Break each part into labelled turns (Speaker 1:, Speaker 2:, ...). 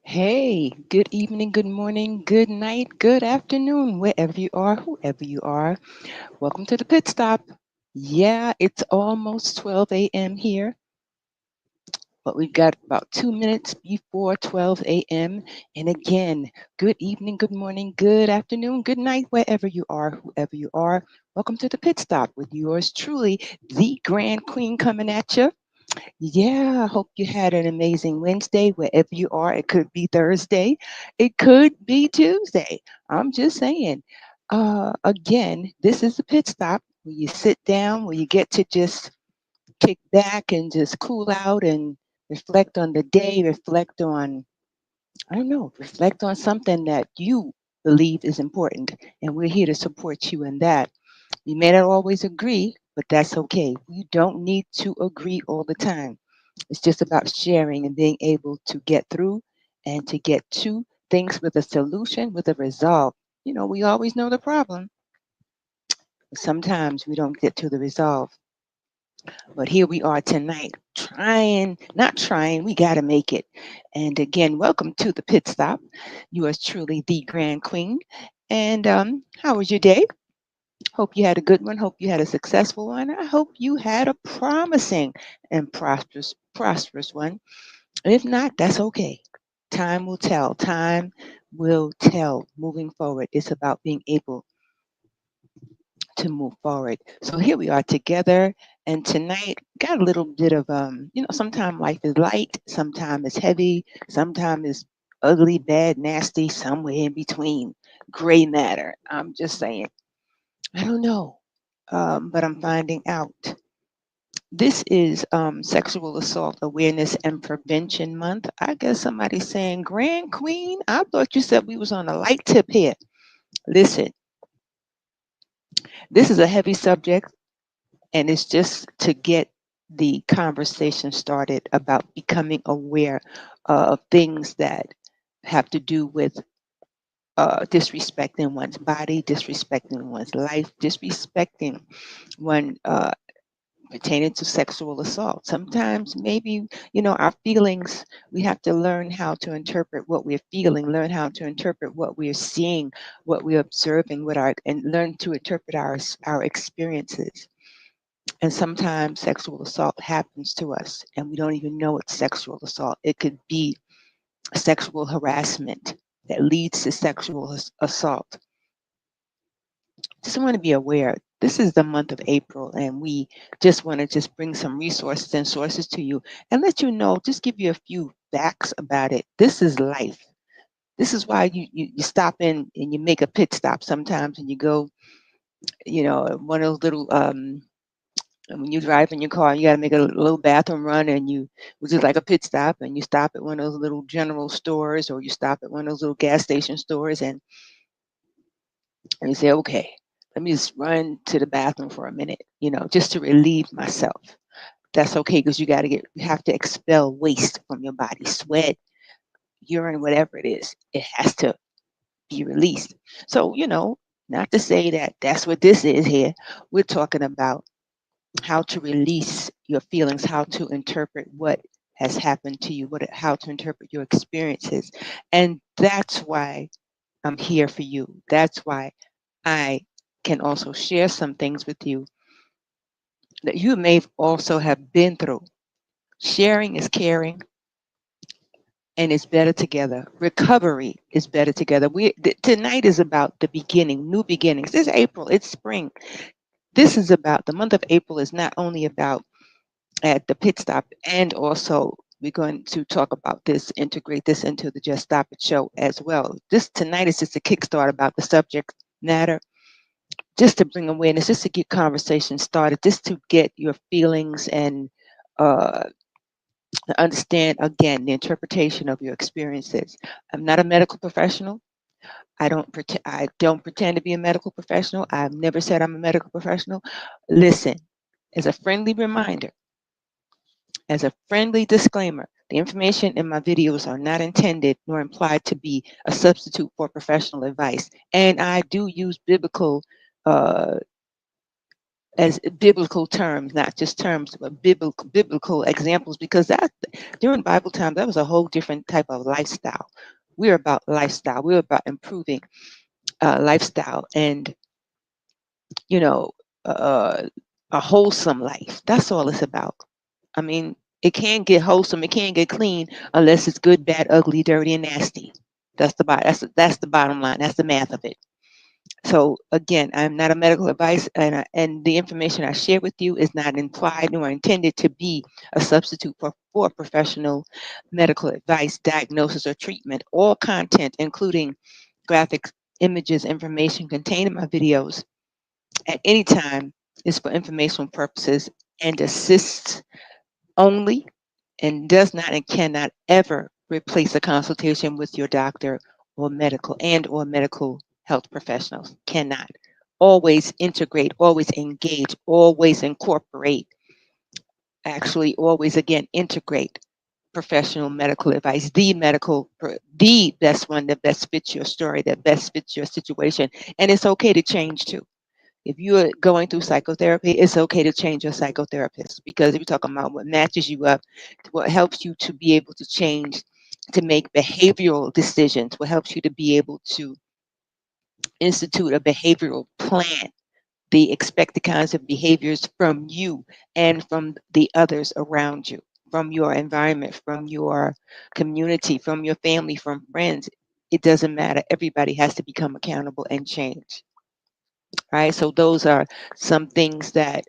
Speaker 1: Hey, good evening, good morning, good night, good afternoon, wherever you are, whoever you are. Welcome to the pit stop. Yeah, it's almost 12 a.m. here, but we've got about 2 minutes before 12 a.m. And again, good evening, good morning, good afternoon, good night, wherever you are, whoever you are. Welcome to the pit stop with yours truly, the Grand Queen coming at you. Yeah, I hope you had an amazing Wednesday wherever you are. It could be Thursday, it could be Tuesday. I'm just saying. Again, this is a pit stop where you sit down, where you get to just kick back and just cool out and reflect on the day, reflect on, I don't know, reflect on something that you believe is important. And we're here to support you in that. We may not always agree, but that's okay. We don't need to agree all the time. It's just about sharing and being able to get through and to get to things with a solution, with a resolve. We always know the problem, but sometimes we don't get to the resolve. But here we are tonight, trying, not trying, we got to make it. And again, welcome to the pit stop. Yours truly, the Grand Queen. And how was your day? Hope you had a good one. Hope you had a successful one. I hope you had a promising and prosperous one. If not, that's okay. Time will tell. Time will tell. Moving forward, it's about being able to move forward. So here we are together, and tonight got a little bit of sometimes life is light, sometimes it's heavy, sometimes it's ugly, bad, nasty, somewhere in between, gray matter. I'm just saying. I don't know, but I'm finding out. This is Sexual Assault Awareness and Prevention Month. I guess somebody's saying, Grand Queen, I thought you said we was on a light tip here. Listen, this is a heavy subject, and it's just to get the conversation started about becoming aware of things that have to do with disrespecting one's body, disrespecting one's life, disrespecting one pertaining to sexual assault. Sometimes maybe, our feelings, we have to learn how to interpret what we're feeling, learn how to interpret what we're seeing, what we're observing, and learn to interpret our experiences. And sometimes sexual assault happens to us and we don't even know it's sexual assault. It could be sexual harassment that leads to sexual assault. Just want to be aware this is the month of April, and we just want to just bring some resources and sources to you and let you know, just give you a few facts about it. This is life. This is why you stop in and you make a pit stop sometimes, and you go, one of those little when you drive in your car, you got to make a little bathroom run, and which is like a pit stop, and you stop at one of those little general stores, or you stop at one of those little gas station stores, and you say, okay, let me just run to the bathroom for a minute, just to relieve myself. That's okay, because you have to expel waste from your body, sweat, urine, whatever it is. It has to be released. So, not to say that that's what this is here. We're talking about how to release your feelings, how to interpret what has happened to you, how to interpret your experiences. And that's why I'm here for you. That's why I can also share some things with you that you may also have been through. Sharing is caring, and it's better together. Recovery is better together. Tonight is about the beginning, new beginnings. It's April, it's spring. This is about the month of April is not only about at the pit stop, and also we're going to talk about this, integrate this into the Just Stop It show as well. This tonight is just a kickstart about the subject matter, just to bring awareness, just to get conversation started, just to get your feelings and uh, understand again the interpretation of your experiences. I'm not a medical professional. I don't pretend to be a medical professional. I've never said I'm a medical professional. Listen, as a friendly reminder, as a friendly disclaimer, the information in my videos are not intended nor implied to be a substitute for professional advice. And I do use biblical uh, as biblical terms, not just terms, but biblical examples, because that during Bible times that was a whole different type of lifestyle. We're about lifestyle. We're about improving lifestyle, and you know, uh, a wholesome life. That's all it's about. I mean, it can't get wholesome. It can't get clean unless it's good, bad, ugly, dirty, and nasty. That's the bottom line. That's the math of it. So again, I'm not a medical advice, and the information I share with you is not implied nor intended to be a substitute for professional medical advice, diagnosis, or treatment. All content, including graphics, images, information contained in my videos at any time, is for informational purposes and assists only, and does not and cannot ever replace a consultation with your doctor or medical health professionals. Cannot. Always integrate, always engage, always incorporate, actually always again integrate professional medical advice, the best one that best fits your story, that best fits your situation. And it's okay to change too. If you're going through psychotherapy, it's okay to change your psychotherapist, because if you're talking about what matches you up, what helps you to be able to change, to make behavioral decisions, what helps you to be able to institute a behavioral plan, the expected kinds of behaviors from you and from the others around you, from your environment, from your community, from your family, from friends. It doesn't matter. Everybody has to become accountable and change. Right? So those are some things that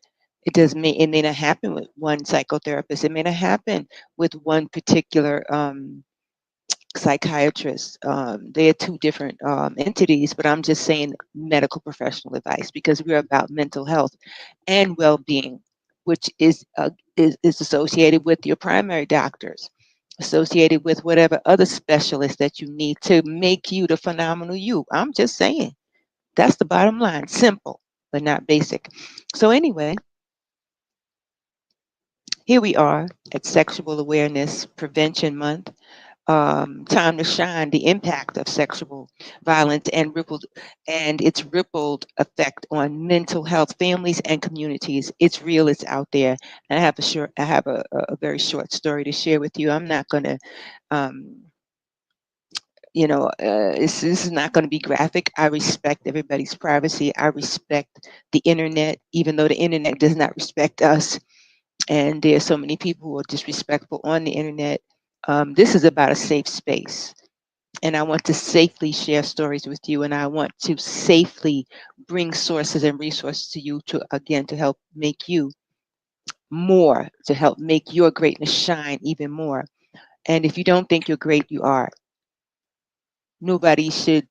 Speaker 1: it may not happen with one psychotherapist. It may not happen with one particular psychiatrist. They are two different entities, but I'm just saying medical professional advice, because we're about mental health and well-being, which is associated with your primary doctors, associated with whatever other specialists that you need to make you the phenomenal you. I'm just saying. That's the bottom line. Simple, but not basic. So anyway, here we are at Sexual Awareness Prevention Month. Time to shine the impact of sexual violence and its rippled effect on mental health, families, and communities. It's real. It's out there. And I have a very short story to share with you. I'm not going to um, this is not going to be graphic. I respect everybody's privacy. I respect the internet, even though the internet does not respect us. And there are so many people who are disrespectful on the internet. This is about a safe space. And I want to safely share stories with you. And I want to safely bring sources and resources to you to help make you more, to help make your greatness shine even more. And if you don't think you're great, you are. Nobody should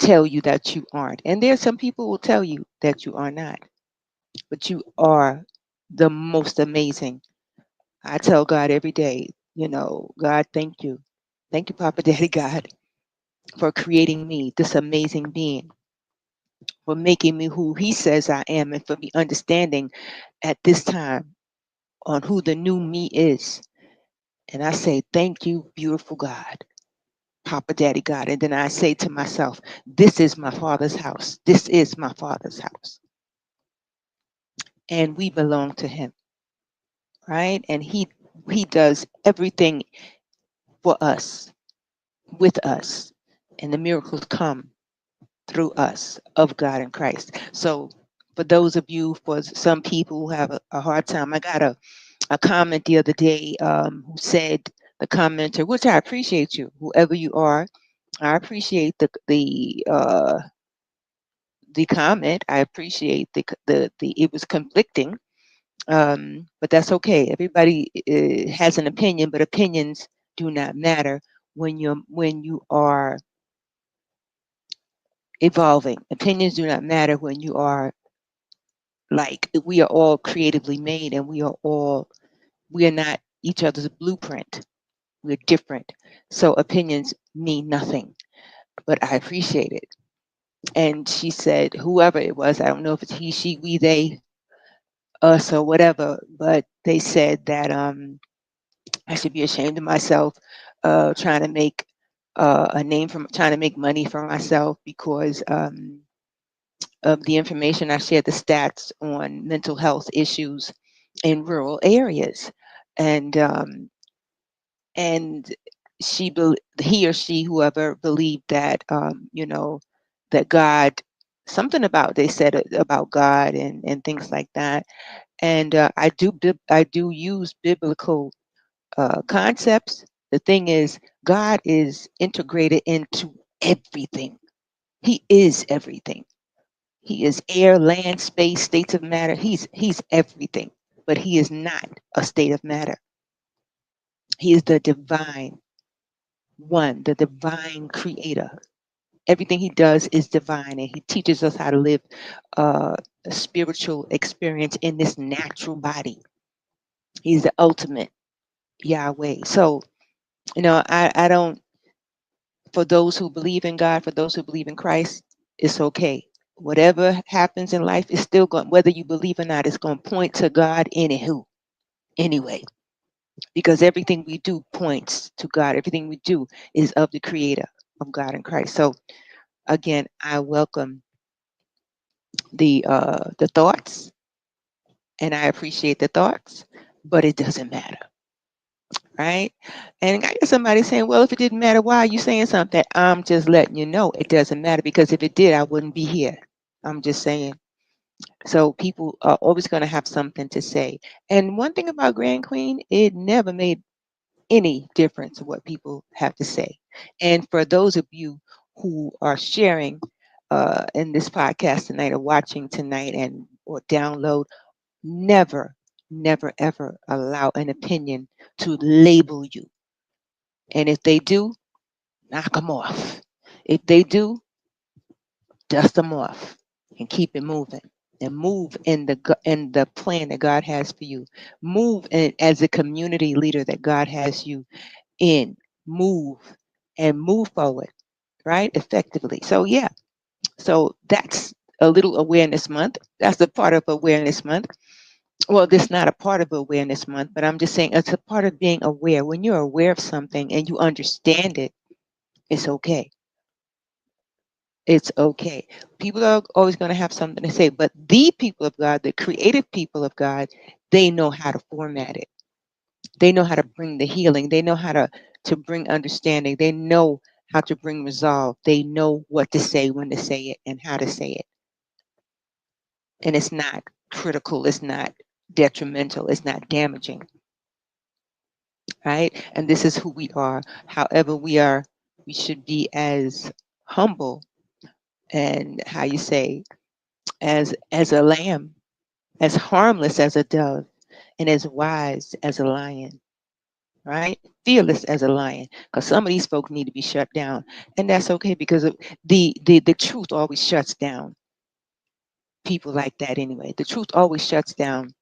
Speaker 1: tell you that you aren't. And there are some people who will tell you that you are not, but you are the most amazing. I tell God every day, God, thank you. Thank you, Papa Daddy God, for creating me, this amazing being, for making me who He says I am, and for me understanding at this time on who the new me is. And I say, thank you, beautiful God, Papa Daddy God. And then I say to myself, this is my Father's house. This is my Father's house. And we belong to Him, right? And He does everything for us, with us. And the miracles come through us of God in Christ. So for those of you, for some people who have a hard time, I got a comment the other day who said, the commenter, which I appreciate you, whoever you are, I appreciate the comment. I appreciate the it was conflicting, but that's okay. Everybody has an opinion, but opinions do not matter when you are evolving. Opinions do not matter when you are, like, we are all creatively made, and we are not each other's blueprint. We're different. So opinions mean nothing, but I appreciate it. And she said, whoever it was, I don't know if it's he, she, we, they, us, or whatever, but they said that I should be ashamed of myself, trying to make trying to make money for myself, because of the information. I shared the stats on mental health issues in rural areas, and and he or she, whoever, believed that that God, something about, they said about God and things like that. And I do use biblical concepts. The thing is, God is integrated into everything. He is everything. He is air, land, space, states of matter. He's everything, but he is not a state of matter. He is the divine one, the divine creator. Everything he does is divine, and he teaches us how to live a spiritual experience in this natural body. He's the ultimate Yahweh. So, I don't, for those who believe in God, for those who believe in Christ, it's okay. Whatever happens in life is still going, whether you believe or not, it's going to point to God anyway, because everything we do points to God. Everything we do is of the creator of God and Christ. So again, I welcome the thoughts, and I appreciate the thoughts, but it doesn't matter, right? And I guess somebody saying, well, if it didn't matter, why are you saying something? I'm just letting you know it doesn't matter, because if it did, I wouldn't be here. I'm just saying. So people are always going to have something to say. And one thing about Grand Queen, it never made any difference what people have to say. And for those of you who are sharing in this podcast tonight, or watching tonight, and or download, never, never, ever allow an opinion to label you. And if they do, knock them off. If they do, dust them off and keep it moving. And move in in the plan that God has for you. Move as a community leader that God has you in. Move and move forward, right? Effectively. So yeah. So that's a little awareness month. That's a part of awareness month. Well, this is not a part of awareness month, but I'm just saying it's a part of being aware. When you're aware of something and you understand it, it's okay. It's okay. People are always going to have something to say, but the people of God, the creative people of God, they know how to format it. They know how to bring the healing. They know how to bring understanding. They know how to bring resolve. They know what to say, when to say it, and how to say it. And it's not critical. It's not detrimental. It's not damaging, right? And this is who we are. However, we should be as humble and, how you say, as a lamb, as harmless as a dove, and as wise as a lion, right? Fearless as a lion. Because some of these folks need to be shut down, and that's okay, because the truth always shuts down people like that anyway. The truth always shuts down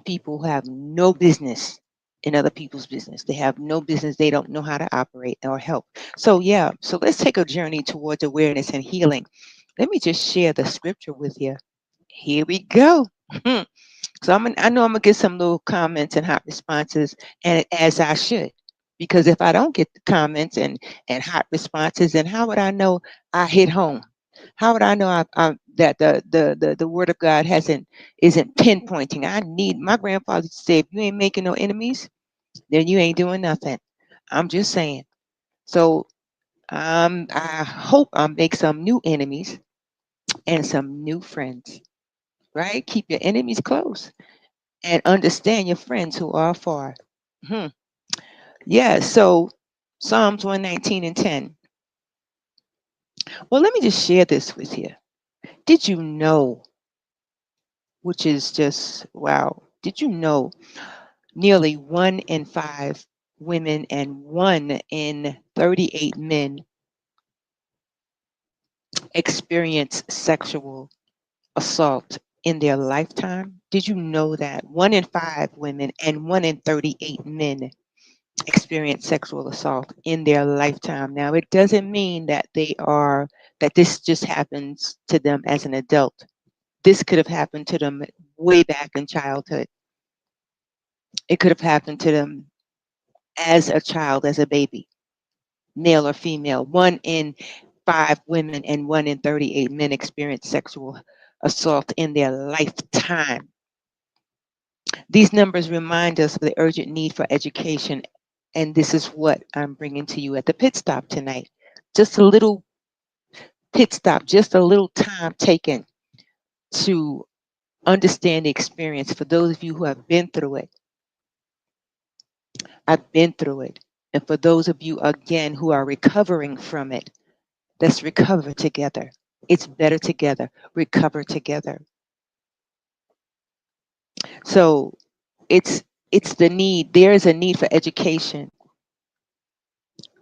Speaker 1: people who have no business in other people's business. They have no business. They don't know how to operate or help. So yeah, so let's take a journey towards awareness and healing. Let me just share the scripture with you. Here we go. So I know I'm gonna get some little comments and hot responses, and as I should, because if I don't get the comments and hot responses, then how would I know I hit home? How would I know that the word of God isn't pinpointing? I need, my grandfather used to say, if you ain't making no enemies, then you ain't doing nothing. I'm just saying. So I hope I make some new enemies and some new friends. Right? Keep your enemies close and understand your friends who are far. Hmm. Yeah, so Psalms 119 and 10. Well, let me just share this with you. Did you know, which is just wow, did you know nearly 1 in 5 women and 1 in 38 men experience sexual assault in their lifetime? Did you know that 1 in 5 women and 1 in 38 men experience sexual assault in their lifetime? Now, it doesn't mean that this just happens to them as an adult. This could have happened to them way back in childhood. It could have happened to them as a child, as a baby, male or female. 1 in 5 women and 1 in 38 men experience sexual assault in their lifetime. These numbers remind us of the urgent need for education, and this is what I'm bringing to you at the pit stop tonight. Just a little pit stop, just a little time taken to understand the experience. For those of you who have been through it, I've been through it. And for those of you, again, who are recovering from it, let's recover together. It's better together. Recover together. So it's the need. There is a need for education,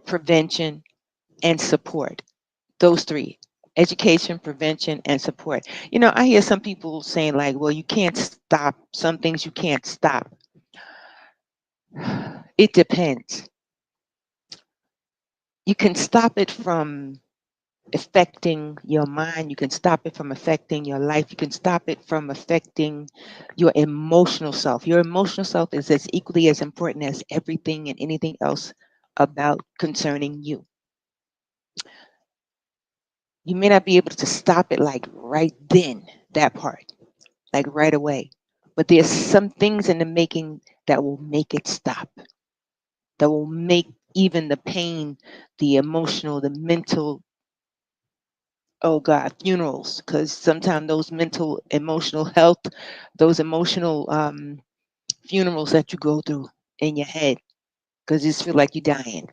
Speaker 1: prevention, and support. Those three: education, prevention, and support. I hear some people saying, like, well, you can't stop some things, you can't stop. It depends. You can stop it from affecting your mind. You can stop it from affecting your life. You can stop it from affecting your emotional self. Your emotional self is as equally as important as everything and anything else about concerning you. You may not be able to stop it like right then, that part, like right away. But there's some things in the making that will make it stop, that will make even the pain, the emotional, the mental, oh God, funerals, because sometimes those mental, emotional health, those emotional funerals that you go through in your head, because you just feel like you're dying.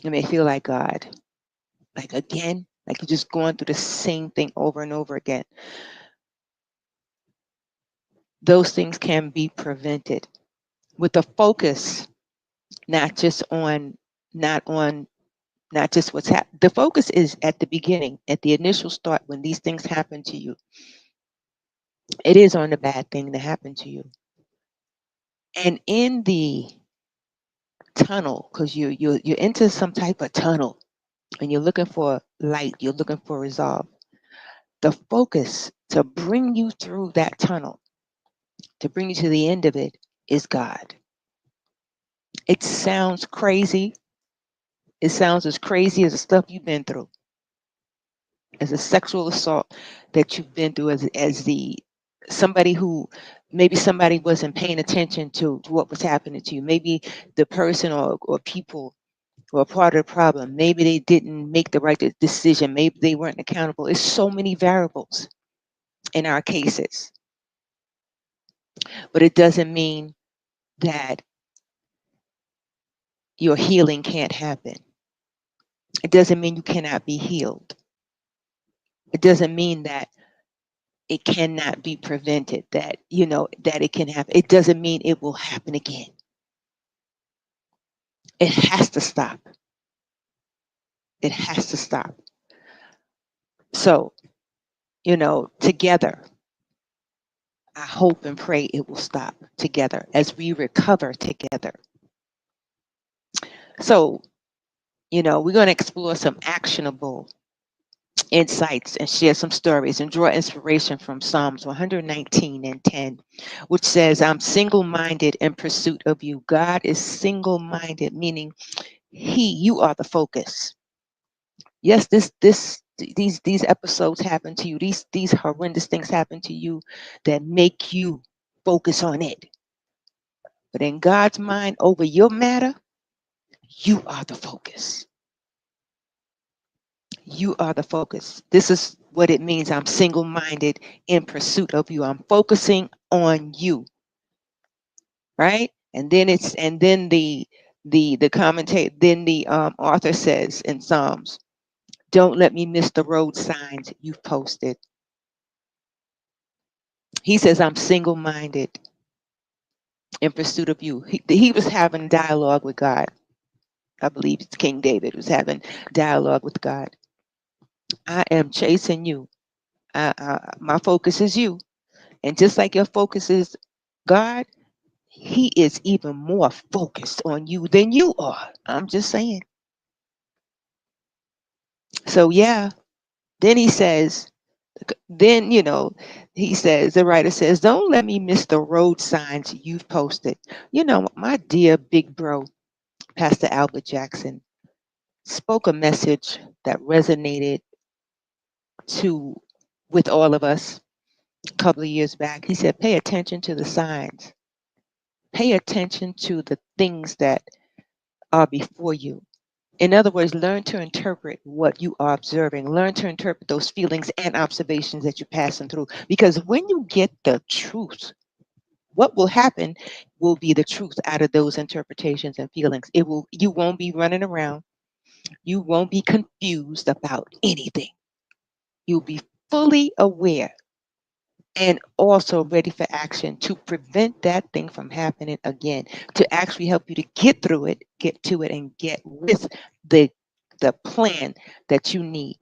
Speaker 1: You may feel like, God, like again, like you're just going through the same thing over and over again. Those things can be prevented with a focus, not just on, not on, not just what's happening. The focus is at the beginning, at the initial start, when these things happen to you. It is on the bad thing that happened to you. And in the tunnel, because you're into some type of tunnel and you're looking for light, you're looking for resolve. The focus to bring you through that tunnel, to bring you to the end of it, is God. It sounds crazy. It sounds as crazy as the stuff you've been through, as a sexual assault that you've been through, as the somebody who, maybe somebody wasn't paying attention to what was happening to you. Maybe the person or people were part of the problem. Maybe they didn't make the right decision. Maybe they weren't accountable. It's so many variables in our cases, but it doesn't mean that your healing can't happen. It doesn't mean you cannot be healed. It doesn't mean that it cannot be prevented, that that it can happen. It doesn't mean it will happen again. It has to stop. It has to stop. So, together, I hope and pray it will stop together as we recover together. So, we're going to explore some actionable insights and share some stories and draw inspiration from Psalms 119 and 10, which says, I'm single minded in pursuit of you. God is single minded, meaning you are the focus. Yes, these episodes happen to you. These horrendous things happen to you that make you focus on it. But in God's mind over your matter, you are the focus. You are the focus. This is what it means. I'm single minded in pursuit of you. I'm focusing on you. Right? And then the commentator, then the author says in Psalms, don't let me miss the road signs you've posted. He says, I'm single minded in pursuit of you. He was having dialogue with God. I believe it's King David was having dialogue with God. I am chasing you. My focus is you. And just like your focus is God, he is even more focused on you than you are. I'm just saying. So yeah, then he says, then he says, the writer says, don't let me miss the road signs you've posted. My dear big bro, Pastor Albert Jackson, spoke a message that resonated to with all of us. a couple of years back. He said, pay attention to the signs. Pay attention to the things that are before you. In other words, learn to interpret what you are observing. Learn to interpret those feelings and observations that you're passing through. Because when you get the truth, what will happen will be the truth out of those interpretations and feelings. It will, you won't be running around. You won't be confused about anything. You'll be fully aware and also ready for action to prevent that thing from happening again, to actually help you to get through it, get to it, and get with the plan that you need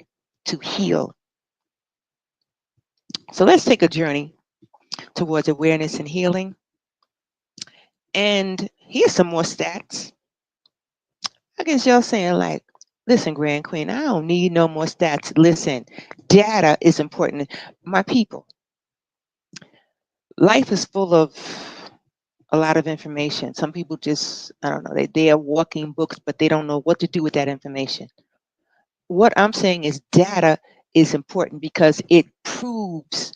Speaker 1: to heal. So let's take a journey towards awareness and healing. And here's some more stats. I guess y'all saying like, listen, Grand Queen, I don't need no more stats. Listen, data is important. My people, life is full of a lot of information. Some people just, I don't know, they are walking books, but they don't know what to do with that information. What I'm saying is data is important because it proves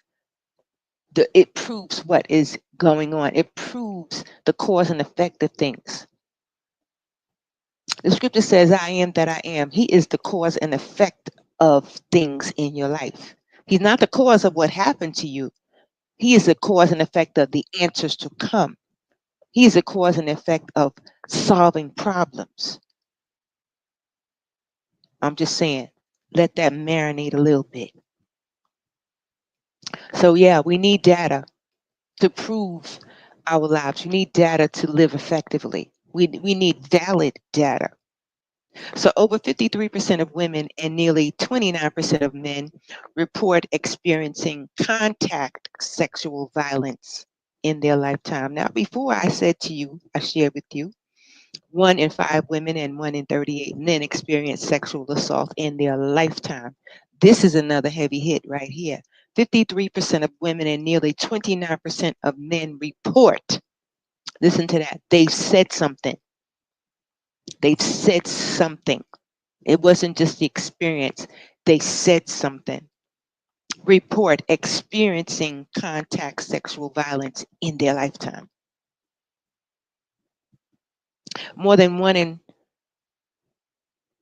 Speaker 1: what is going on. It proves the cause and effect of things. The scripture says, I am that I am. He is the cause and effect of things in your life. He's not the cause of what happened to you. He is the cause and effect of the answers to come. He is the cause and effect of solving problems. I'm just saying, let that marinate a little bit. So yeah, we need data to prove our lives. We need data to live effectively. We need valid data. So over 53% of women and nearly 29% of men report experiencing contact sexual violence in their lifetime. Now, before I said to you, I shared with you, 1 in 5 women and 1 in 38 men experience sexual assault in their lifetime. This is another heavy hit right here. 53% of women and nearly 29% of men report. Listen to that. They've said something. They've said something. It wasn't just the experience. They said something. Report experiencing contact sexual violence in their lifetime. More than 1 in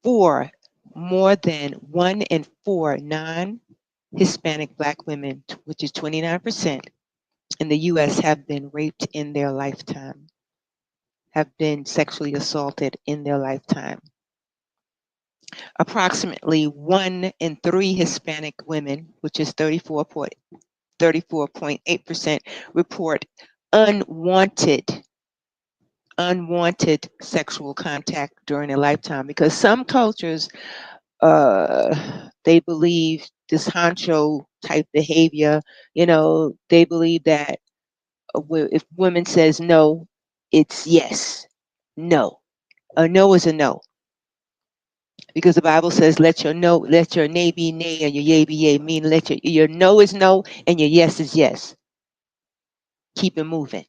Speaker 1: 4, more than 1 in 4 non-Hispanic Black women, which is 29% in the U.S., have been raped in their lifetime, have been sexually assaulted in their lifetime. Approximately 1 in 3 Hispanic women, which is 34.8%, report unwanted sexual contact during their lifetime, because some cultures they believe this honcho type behavior, they believe that if women says no, it's yes. No, a no is a no, because the Bible says, let your no, let your nay be nay and your yea be yea, meaning let your no is no and your yes is yes. Keep it moving.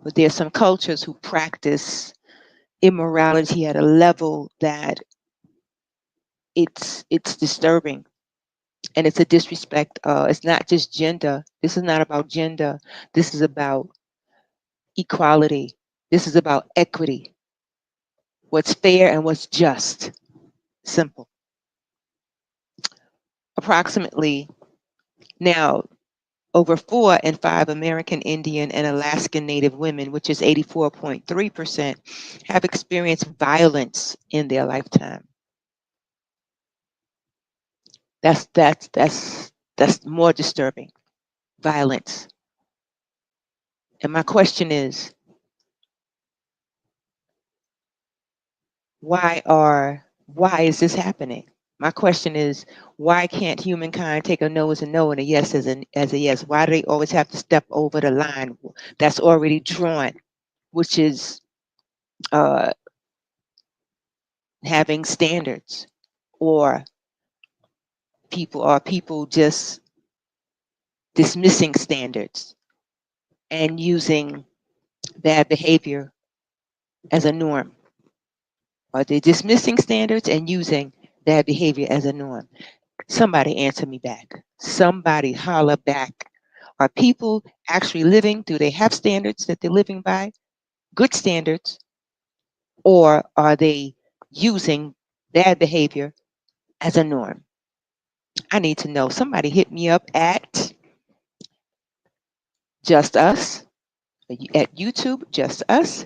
Speaker 1: But there's some cultures who practice immorality at a level that it's disturbing, and it's a disrespect. It's not just gender. This is not about gender. This is about equality. This is about equity. What's fair and what's just. Simple. Approximately now, over 4 in 5 American Indian and Alaskan Native women, which is 84.3%, have experienced violence in their lifetime. That's more disturbing. Violence. And my question is, why is this happening? My question is, why can't humankind take a no as a no and a yes as a yes? Why do they always have to step over the line that's already drawn, which is uh, having standards, or people just dismissing standards and using bad behavior as a norm? Are they dismissing standards and using bad behavior as a norm? Somebody answer me back. Somebody holler back. Are people actually living? Do they have standards that they're living by? Good standards, or are they using bad behavior as a norm? I need to know. Somebody hit me up at Just Us, at YouTube, Just Us,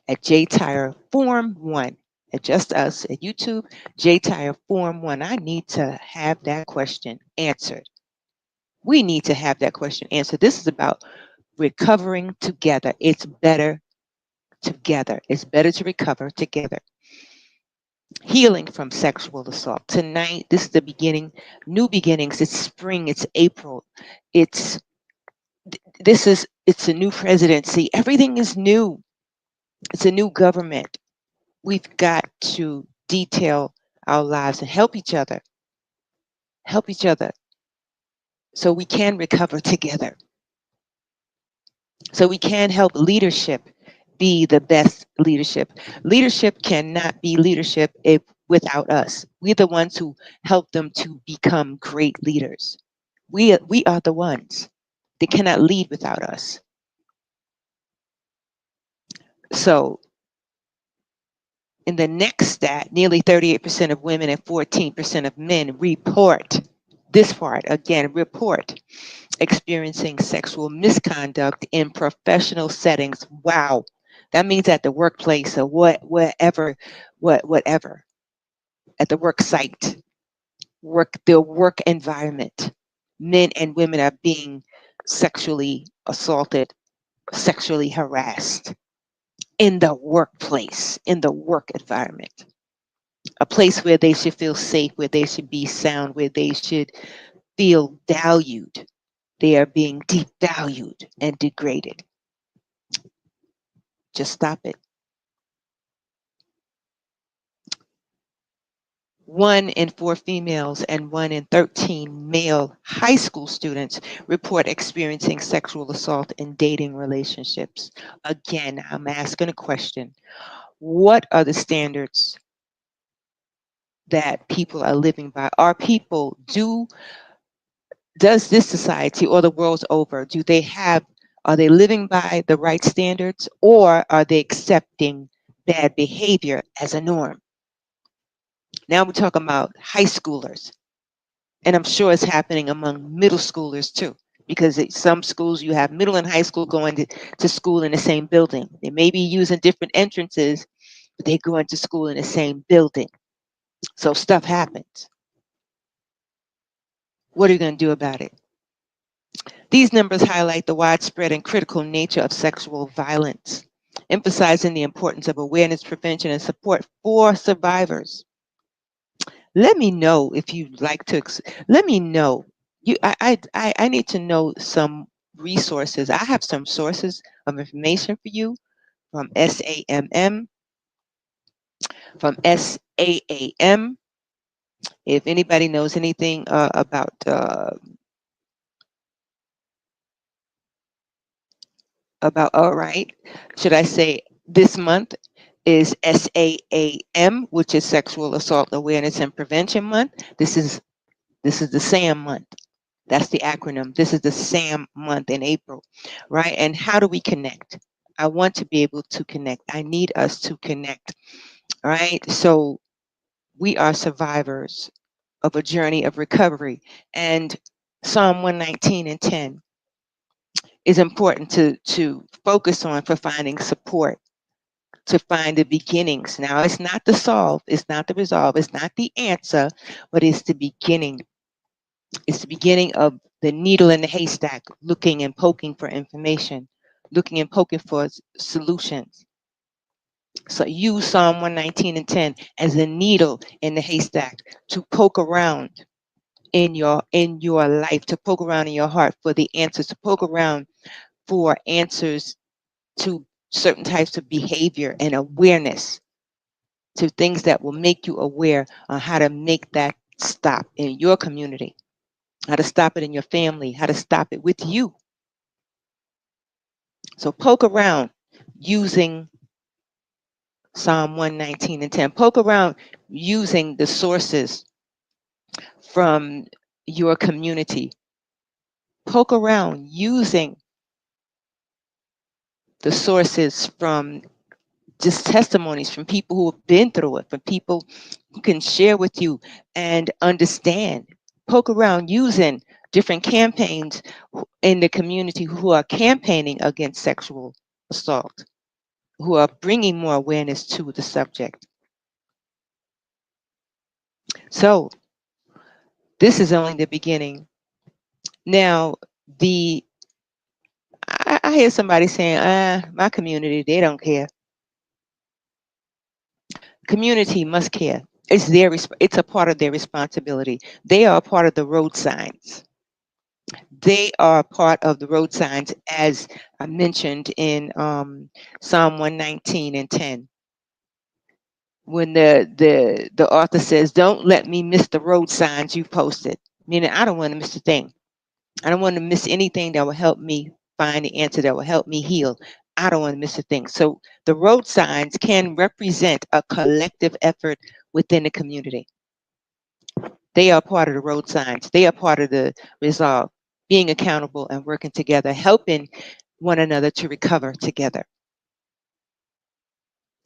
Speaker 1: at J Tire Form 1, at Just Us, at YouTube, J Tire Form 1. I need to have that question answered. We need to have that question answered. This is about recovering together. It's better together. It's better to recover together. Healing from sexual assault. Tonight, this is the beginning, new beginnings. It's spring, it's April. It's it's a new presidency. Everything is new. It's a new government. We've got to detail our lives and help each other so we can recover together. So we can help leadership be the best leadership. Leadership cannot be leadership if without us. We're the ones who help them to become great leaders. We are the ones. They cannot lead without us. So in the next stat, nearly 38% of women and 14% of men report this part again, report experiencing sexual misconduct in professional settings. Wow. That means at the workplace or whatever, at the work site, their work environment. Men and women are being sexually assaulted, sexually harassed in the workplace, in the work environment. A place where they should feel safe, where they should be sound, where they should feel valued. They are being devalued and degraded. Just stop it. 1 in 4 females and 1 in 13 male high school students report experiencing sexual assault in dating relationships. Again, I'm asking a question. What are the standards that people are living by? Does this society or the world over, are they living by the right standards, or are they accepting bad behavior as a norm? Now we're talking about high schoolers, and I'm sure it's happening among middle schoolers too, because some schools you have middle and high school going to school in the same building. They may be using different entrances, but they go into school in the same building. So stuff happens. What are you going to do about it? These numbers highlight the widespread and critical nature of sexual violence, emphasizing the importance of awareness, prevention, and support for survivors. Let me know if you'd like to. Let me know. I need to know some resources. I have some sources of information for you from SAMM, from SAAM. If anybody knows anything about, all right, should I say this month is SAAM, which is Sexual Assault Awareness and Prevention Month. This is the SAM month. That's the acronym. This is the SAM month in April, right? And how do we connect? I want to be able to connect. I need us to connect, all right? So we are survivors of a journey of recovery. And Psalm 119 and 10 is important to focus on for finding support, to find the beginnings. Now, it's not the solve, it's not the resolve, it's not the answer, but it's the beginning. It's the beginning of the needle in the haystack, looking and poking for information, looking and poking for solutions. So use Psalm 119 and 10 as a needle in the haystack to poke around in your life, to poke around in your heart for the answers, to poke around for answers to certain types of behavior and awareness, to things that will make you aware on how to make that stop in your community, how to stop it in your family, how to stop it with you. So poke around using Psalm 119 and 10. Poke around using the sources from your community. Poke around using the sources from just testimonies from people who have been through it, from people who can share with you and understand. Poke around using different campaigns in the community who are campaigning against sexual assault, who are bringing more awareness to the subject. So this is only the beginning. Now, the I hear somebody saying, my community, they don't care. Community must care. It's a part of their responsibility. They are a part of the road signs. They are part of the road signs, as I mentioned in Psalm 119 and 10. When the author says, "Don't let me miss the road signs you posted," meaning I don't want to miss a thing. I don't want to miss anything that will help me find the answer, that will help me heal. I don't want to miss a thing. So the road signs can represent a collective effort within the community. They are part of the road signs. They are part of the resolve, being accountable and working together, helping one another to recover together.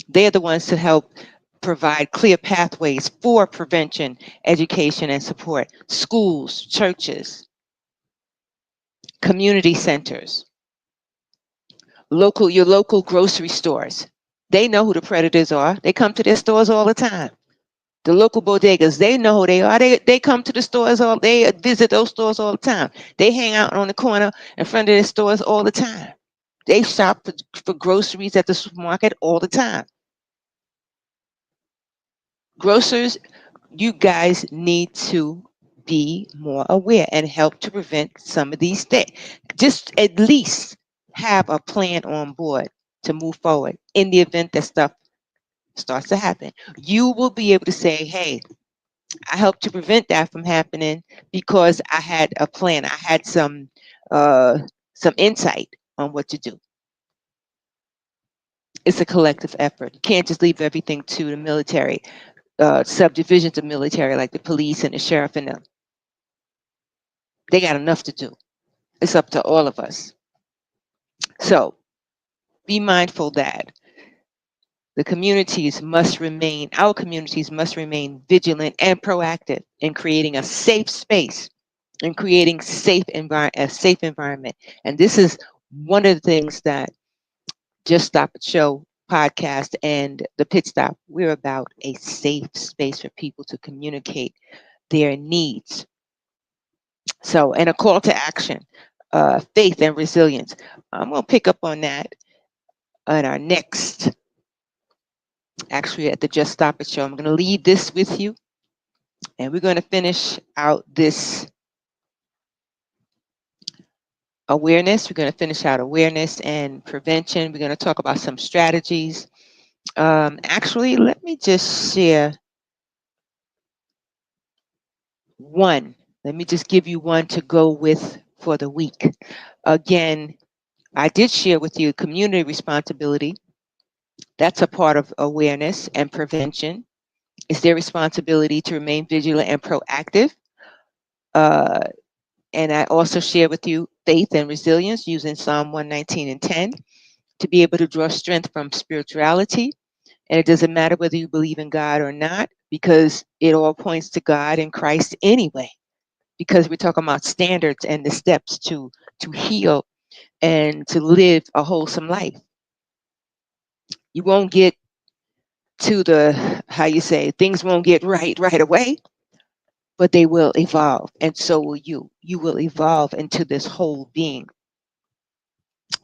Speaker 1: They are the ones to help provide clear pathways for prevention, education, and support. Schools, churches, community centers, your local grocery stores. They know who the predators are. They come to their stores all the time. The local bodegas, they know who they are. They come to the stores they visit those stores all the time. They hang out on the corner in front of their stores all the time. They shop for groceries at the supermarket all the time. Grocers, you guys need to be more aware and help to prevent some of these things. Just at least have a plan on board to move forward in the event that stuff starts to happen. You will be able to say, hey, I helped to prevent that from happening because I had a plan. I had uh, some insight on what to do. It's a collective effort. You can't just leave everything to the military, subdivisions of military like the police and the sheriff and them. They got enough to do. It's up to all of us. So be mindful that our communities must remain vigilant and proactive in creating a safe space and creating a safe environment. And this is one of the things that Just Stop It Show podcast and the Pit Stop, we're about a safe space for people to communicate their needs. So, and a call to action, faith and resilience. I'm going to pick up on that on our next, actually at the Just Stop It Show. I'm going to leave this with you, and we're going to finish out this awareness. We're going to finish out awareness and prevention. We're going to talk about some strategies. Actually, let me just share one. Let me just give you one to go with for the week. Again, I did share with you community responsibility. That's a part of awareness and prevention. It's their responsibility to remain vigilant and proactive. Uh, and I also share with you faith and resilience using Psalm 119 and 10 to be able to draw strength from spirituality. And it doesn't matter whether you believe in God or not, because it all points to God and Christ anyway. Because we're talking about standards and the steps to heal and to live a wholesome life. You won't get to how you say, things won't get right away, but they will evolve. And so will you. You will evolve into this whole being.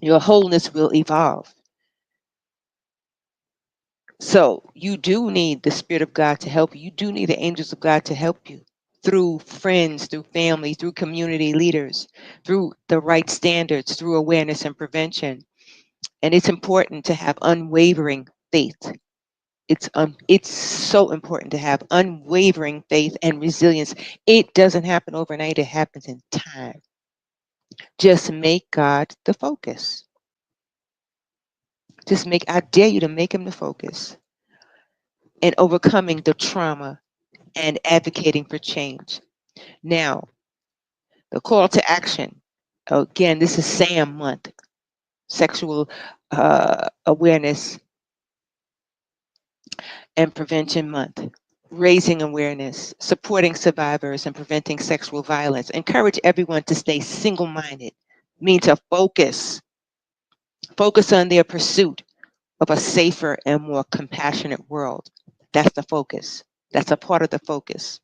Speaker 1: Your wholeness will evolve. So you do need the Spirit of God to help you. You do need the angels of God to help you through friends, through family, through community leaders, through the right standards, through awareness and prevention. And it's important to have unwavering faith. It's so important to have unwavering faith and resilience. It doesn't happen overnight. It happens in time. Just make God the focus. I dare you to make him the focus and overcoming the trauma and advocating for change. Now, the call to action. Again, this is SAAM month, Sexual Awareness and Prevention Month. Raising awareness, supporting survivors, and preventing sexual violence. Encourage everyone to stay single-minded, mean to focus on their pursuit of a safer and more compassionate world. That's the focus. That's a part of the focus.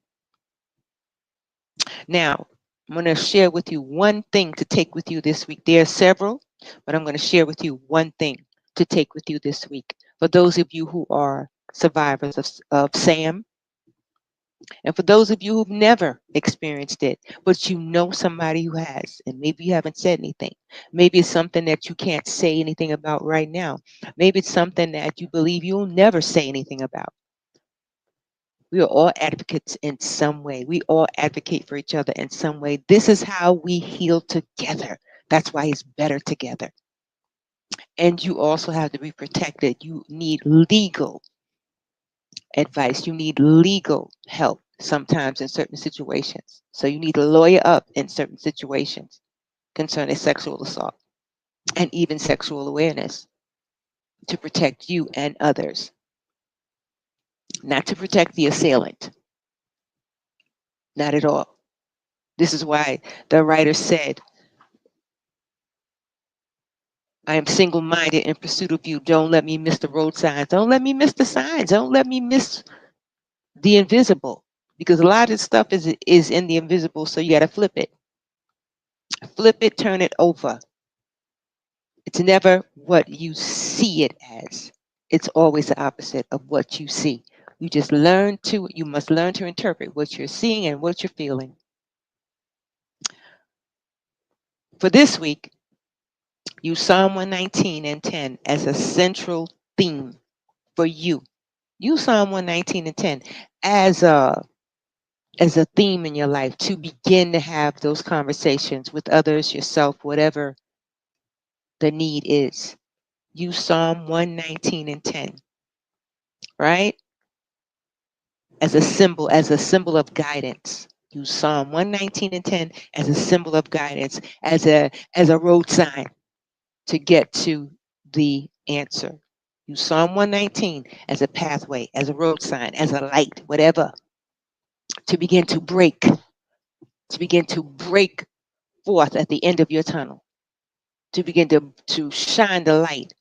Speaker 1: Now, I'm going to share with you one thing to take with you this week. There are several, but I'm going to share with you one thing to take with you this week. For those of you who are survivors of SAM, and for those of you who've never experienced it, but you know somebody who has, and maybe you haven't said anything. Maybe it's something that you can't say anything about right now. Maybe it's something that you believe you'll never say anything about. We are all advocates in some way. We all advocate for each other in some way. This is how we heal together. That's why it's better together. And you also have to be protected. You need legal advice. You need legal help sometimes in certain situations. So you need to lawyer up in certain situations concerning sexual assault and even sexual awareness to protect you and others, not to protect the assailant. Not at all. This is why the writer said, I am single minded in pursuit of you. Don't let me miss the road signs. Don't let me miss the signs. Don't let me miss the invisible. Because a lot of stuff is in the invisible, so you got to flip it. Flip it, turn it over. It's never what you see it as. It's always the opposite of what you see. You must learn to interpret what you're seeing and what you're feeling. For this week, use Psalm 119 and 10 as a central theme for you. Use Psalm 119 and 10 as a theme in your life to begin to have those conversations with others, yourself, whatever the need is. Use Psalm 119 and 10, right? As a symbol of guidance. Use Psalm 119 and 10 as a symbol of guidance, as a road sign to get to the answer. Use Psalm 119 as a pathway, as a road sign, as a light, whatever, to begin to break forth at the end of your tunnel, to begin to shine the light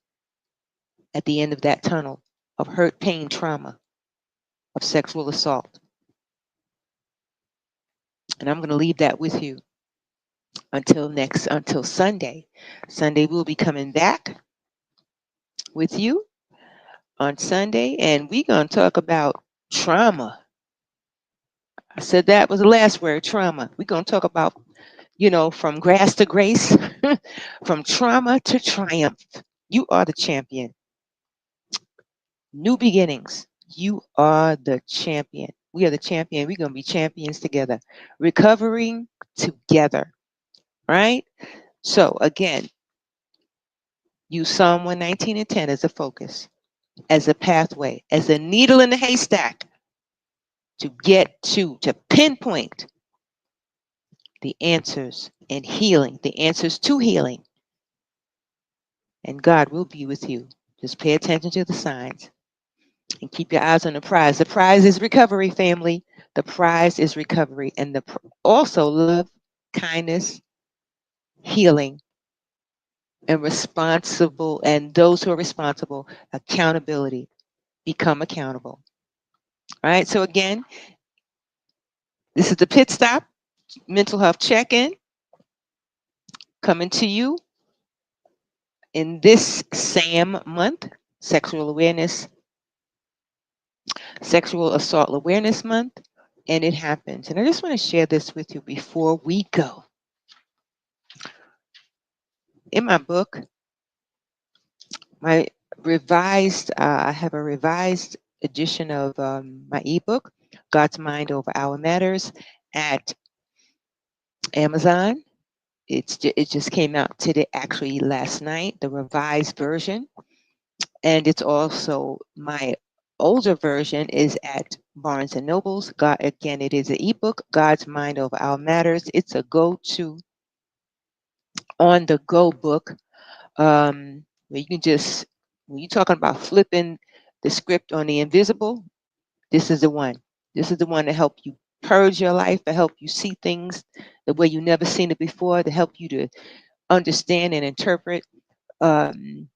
Speaker 1: at the end of that tunnel of hurt, pain, trauma, of sexual assault. And I'm going to leave that with you until Sunday. Sunday we'll be coming back with you on Sunday, and we're going to talk about trauma. I said that was the last word, trauma. We're going to talk about, from grass to grace, from trauma to triumph. You are the champion. New beginnings. You are the champion. We are the champion. We're going to be champions together, recovering together, right? So again, use Psalm 119 and 10 as a focus, as a pathway, as a needle in the haystack to to pinpoint the answers and healing, the answers to healing. And God will be with you. Just pay attention to the signs and keep your eyes on the prize. The prize is recovery, family. The prize is recovery. And also love, kindness, healing, and those who are responsible, accountability. Become accountable. All right. So again, this is the Pit Stop Mental Health Check-in coming to you in this SAM month, Sexual Assault Awareness Month, and it happens. And I just want to share this with you before we go. In my book, I have a revised edition of my ebook, God's Mind Over Our Matters, at Amazon. It just came out today, actually last night, the revised version. And it's also my older version is at Barnes and Nobles. Again, it is an ebook, God's Mind Over Our Matters. It's a go-to on the go book, where you can just, when you're talking about flipping the script on the invisible, this is the one. This is the one to help you purge your life, to help you see things the way you never seen it before, to help you to understand and interpret um,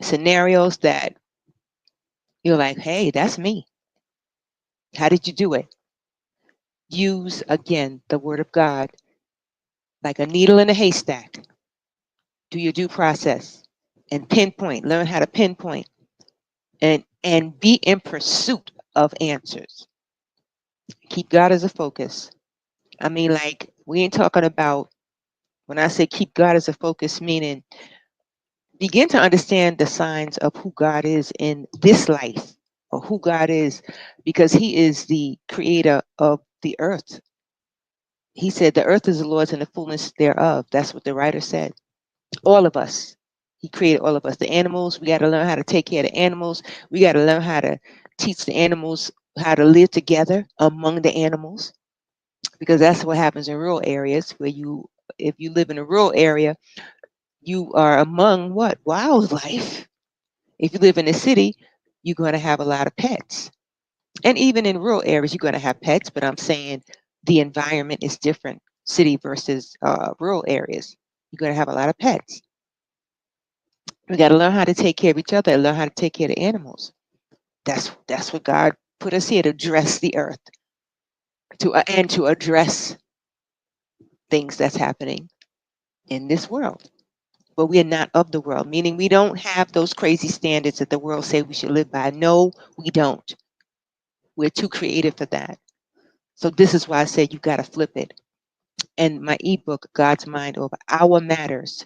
Speaker 1: scenarios that you're like, hey, that's me. How did you do it? Use again the word of God like a needle in a haystack. Do your due process and pinpoint. Learn how to pinpoint and be in pursuit of answers. Keep God as a focus. I mean, like, we ain't talking about, when I say keep God as a focus, meaning begin to understand the signs of who God is in this life, or who God is, because He is the creator of the earth. He said, the earth is the Lord's and the fullness thereof. That's what the writer said. All of us. He created all of us. The animals, we got to learn how to take care of the animals. We got to learn how to teach the animals how to live together among the animals, because that's what happens in rural areas where if you live in a rural area, you are among what? Wildlife. If you live in a city, you're going to have a lot of pets. And even in rural areas, you're going to have pets, but I'm saying the environment is different, city versus rural areas. You're going to have a lot of pets. We got to learn how to take care of each other and learn how to take care of the animals. That's what God put us here to dress the earth, and to address things that's happening in this world. But we are not of the world, meaning we don't have those crazy standards that the world say we should live by. No, we don't. We're too creative for that. So this is why I said you got to flip it. And my ebook, God's Mind Over Our Matters.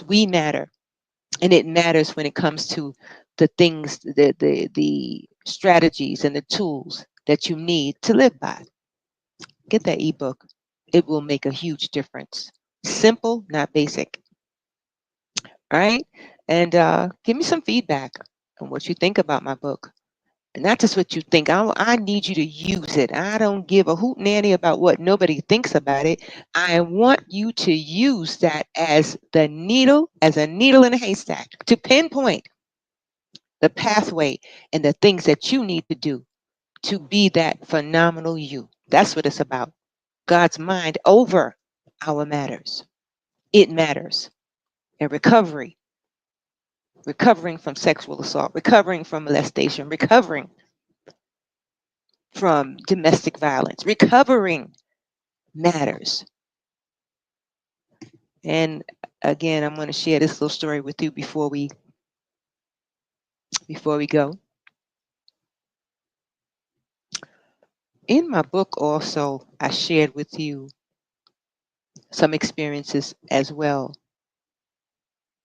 Speaker 1: We matter, and it matters when it comes to the things, the strategies and the tools that you need to live by. Get that ebook. It will make a huge difference. Simple, not basic. All right. And give me some feedback on what you think about my book. And not just what you think. I need you to use it. I don't give a hoot nanny about what nobody thinks about it. I want you to use that as a needle in a haystack, to pinpoint the pathway and the things that you need to do to be that phenomenal you. That's what it's about. God's mind over our matters. It matters. And recovering from sexual assault, recovering from molestation, recovering from domestic violence, recovering matters. And again, I'm going to share this little story with you before we go. In my book also, I shared with you some experiences as well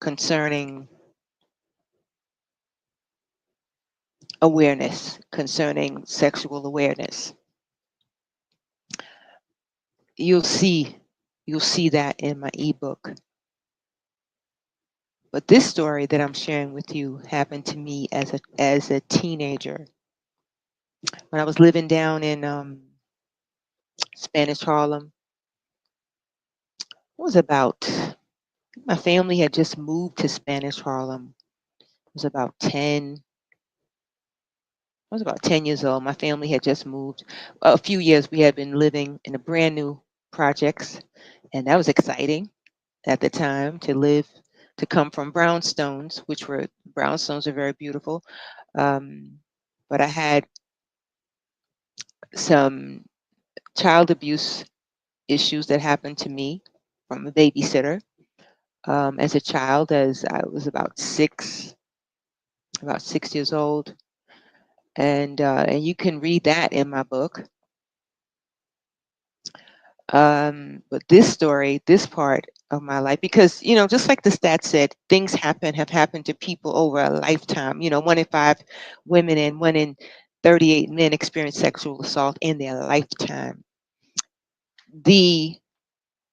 Speaker 1: concerning awareness, concerning sexual awareness. You'll see that in my ebook. But this story that I'm sharing with you happened to me as a teenager when I was living down in Spanish Harlem. It was about, my family had just moved to Spanish Harlem. It was about 10. I was about 10 years old. My family had just moved. A few years we had been living in a brand new projects, and that was exciting at the time to come from brownstones, brownstones are very beautiful. But I had some child abuse issues that happened to me from a babysitter as a child, as I was about 6 years old, and you can read that in my book. But this story, this part of my life, because just like the stats said, things have happened to people over a lifetime. 1 in 5 women and 1 in 38 men experience sexual assault in their lifetime. The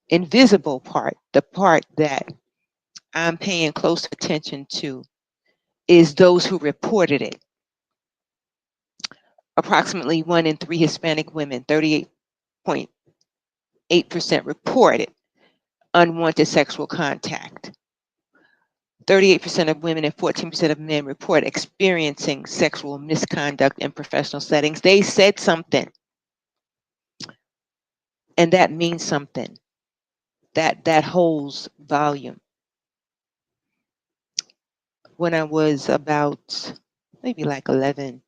Speaker 1: invisible part, the part that I'm paying close attention to, is those who reported it. Approximately 1 in 3 Hispanic women, 38.8%, reported unwanted sexual contact. 38% of women and 14% of men report experiencing sexual misconduct in professional settings. They said something, and that means something. That holds volume. When I was about maybe like 11,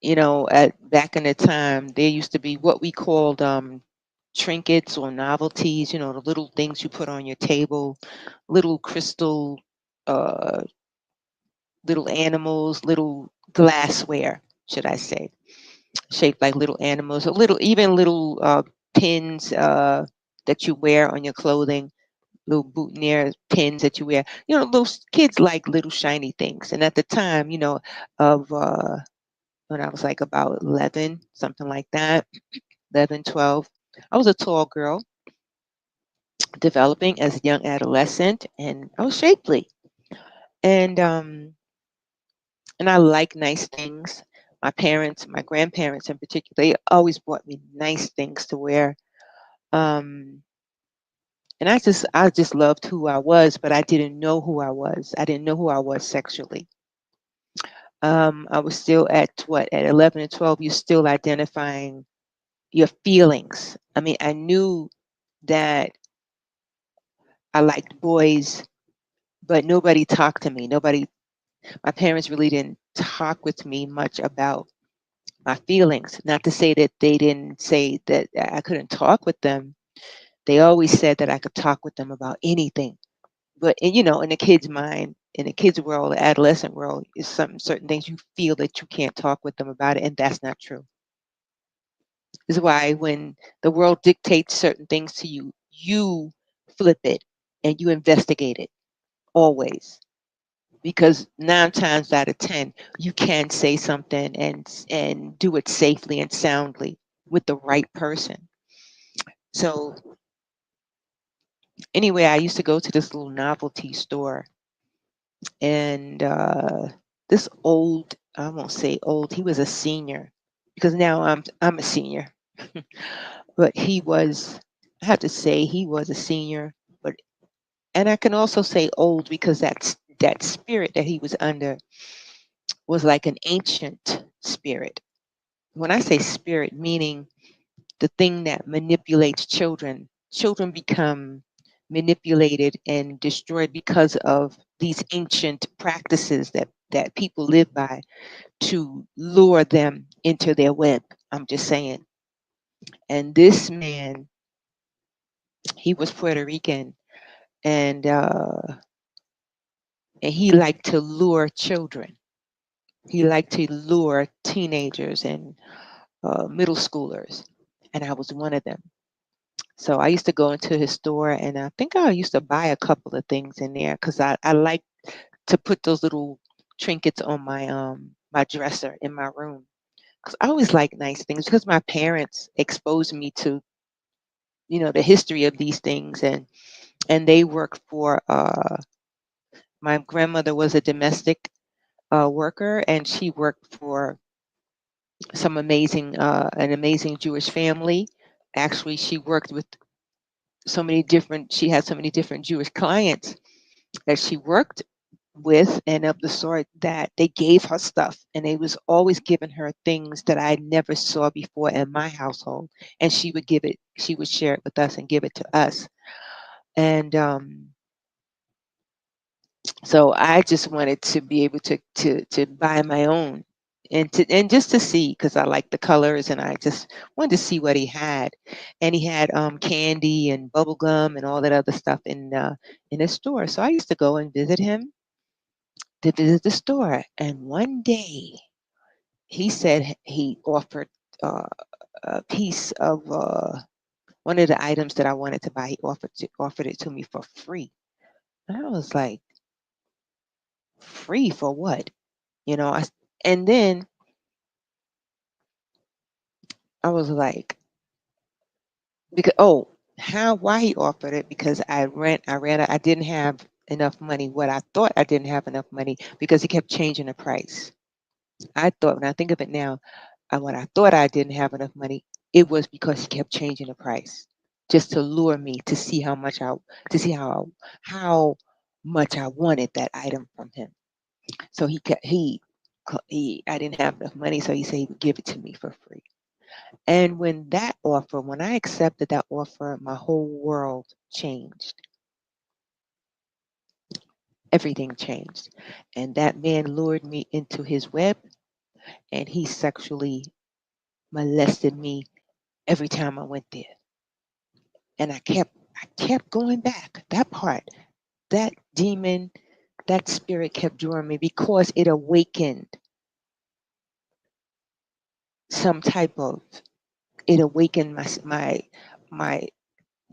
Speaker 1: back in the time, there used to be what we called trinkets or novelties, the little things you put on your table, little crystal, uh, little animals, little glassware, should I say, shaped like little animals, or even little pins that you wear on your clothing, little boutonniere pins that you wear. Those kids like little shiny things. And at the time, of when I was like about 11, something like that, 11, 12, I was a tall girl, developing as a young adolescent, and I was shapely. And I like nice things. My parents, my grandparents in particular, they always bought me nice things to wear. Um, and I just loved who I was, but I didn't know who I was. I didn't know who I was sexually. I was still at 11 and 12, you're still identifying your feelings. I mean, I knew that I liked boys, but nobody talked to me. My parents really didn't talk with me much about my feelings. Not to say that they didn't say that I couldn't talk with them. They always said that I could talk with them about anything. But in the kid's mind, in the kid's world, the adolescent world, is certain things you feel that you can't talk with them about it, and that's not true. This is why when the world dictates certain things to you, you flip it and you investigate it always. Because 9 times out of 10, you can say something and do it safely and soundly with the right person. So anyway, I used to go to this little novelty store, and this old, I won't say old, he was a senior, because now I'm a senior. But I have to say he was a senior, but and I can also say old because that spirit that he was under was like an ancient spirit. When I say spirit, meaning the thing that manipulates children, children become manipulated and destroyed because of these ancient practices that people live by to lure them into their web. I'm just saying. And this man, he was Puerto Rican, and he liked to lure children. He liked to lure teenagers and middle schoolers, and I was one of them. So I used to go into his store, and I think I used to buy a couple of things in there because I like to put those little trinkets on my dresser in my room, because I always like nice things, because my parents exposed me to the history of these things, and they worked for my grandmother was a domestic worker, and she worked for an amazing Jewish family. Actually, she worked with she had so many different Jewish clients that she worked with, and of the sort that they gave her stuff, and they was always giving her things that I never saw before in my household, and she would share it with us and give it to us. And so I just wanted to be able to buy my own, and just to see, because I like the colors, and I just wanted to see what he had. And he had candy and bubble gum and all that other stuff in his store. So I used to go and visit him, to visit the store. And one day he said he offered uh, a piece of one of the items that I wanted to buy. He offered it to me for free. And I was like, free for what? You know, I and then I was like, because how why he offered it, because I didn't have enough money. What I thought I didn't have enough money, because he kept changing the price. I thought, when I think of it now, when I thought I didn't have enough money, it was because he kept changing the price. just to lure me to see how much to see how much I wanted that item from him. So he I didn't have enough money, so he said he would give it to me for free. And when I accepted that offer, my whole world changed. Everything changed. And that man lured me into his web, and he sexually molested me every time I went there. And I kept going back. That part, that demon, that spirit kept drawing me because it awakened some type of it awakened my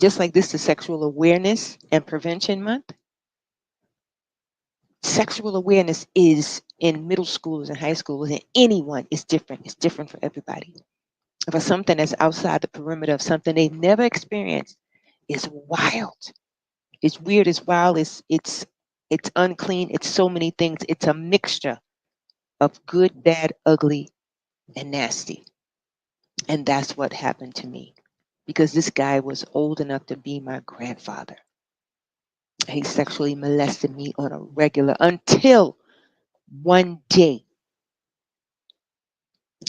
Speaker 1: just like this is sexual awareness and prevention month. Sexual awareness is in middle schools and high schools, and anyone is different. It's different for everybody. For something that's outside the perimeter of something they've never experienced is wild. It's weird, it's wild, it's unclean, it's so many things. It's a mixture of good, bad, ugly, and nasty. And that's what happened to me. Because this guy was old enough to be my grandfather. He sexually molested me on a regular until one day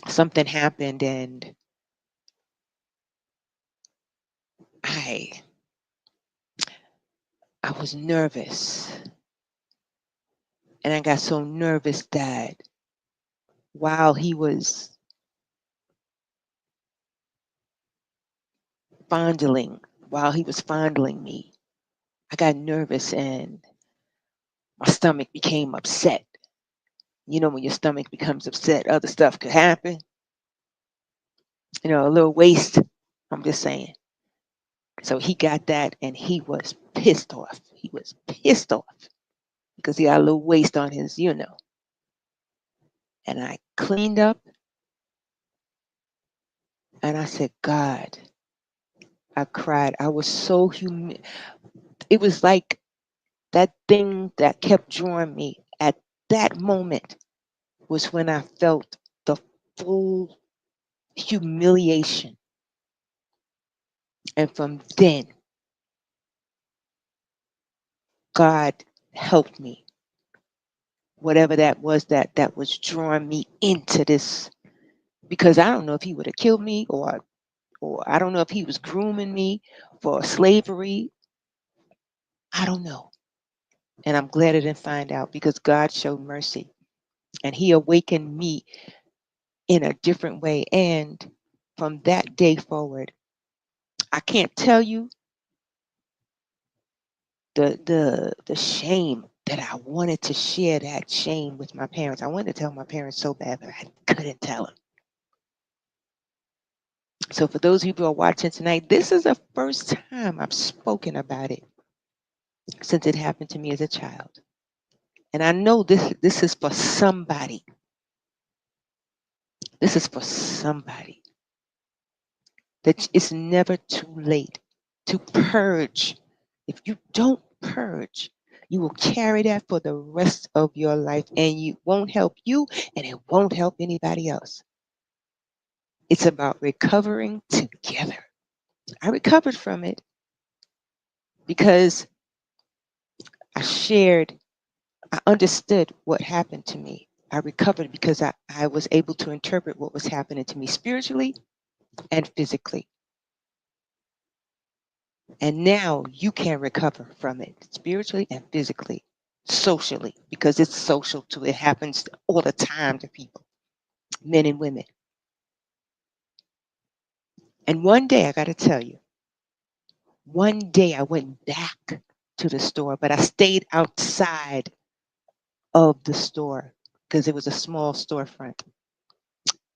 Speaker 1: something happened and I I was nervous. And I got so nervous that while he was fondling, while he was fondling me, I got nervous and my stomach became upset. You know, when your stomach becomes upset, other stuff could happen. You know, a little waste. I'm just saying. So he got that and he was pissed off. He was pissed off because he got a little waste on his. And I cleaned up and I said, God, I cried. I was so It was like that thing that kept drawing me at that moment was when I felt the full humiliation. And from then, God helped me. Whatever that was that was drawing me into this, because I don't know if he would have killed me or I don't know if he was grooming me for slavery. I don't know. And I'm glad I didn't find out because God showed mercy and he awakened me in a different way. And from that day forward, I can't tell you the shame that I wanted to share that shame with my parents. I wanted to tell my parents so bad, but I couldn't tell them. So for those of you who are watching tonight, this is the first time I've spoken about it since it happened to me as a child. And I know this is for somebody. This is for somebody. That it's never too late to purge. If you don't purge, you will carry that for the rest of your life and it won't help you and it won't help anybody else. It's about recovering together. I recovered from it because I understood what happened to me. I recovered because I was able to interpret what was happening to me spiritually and physically. And now you can recover from it spiritually and physically, socially, because it's social too. It happens all the time to people, men and women. And one day, I got to tell you, one day I went back to the store, but I stayed outside of the store because it was a small storefront.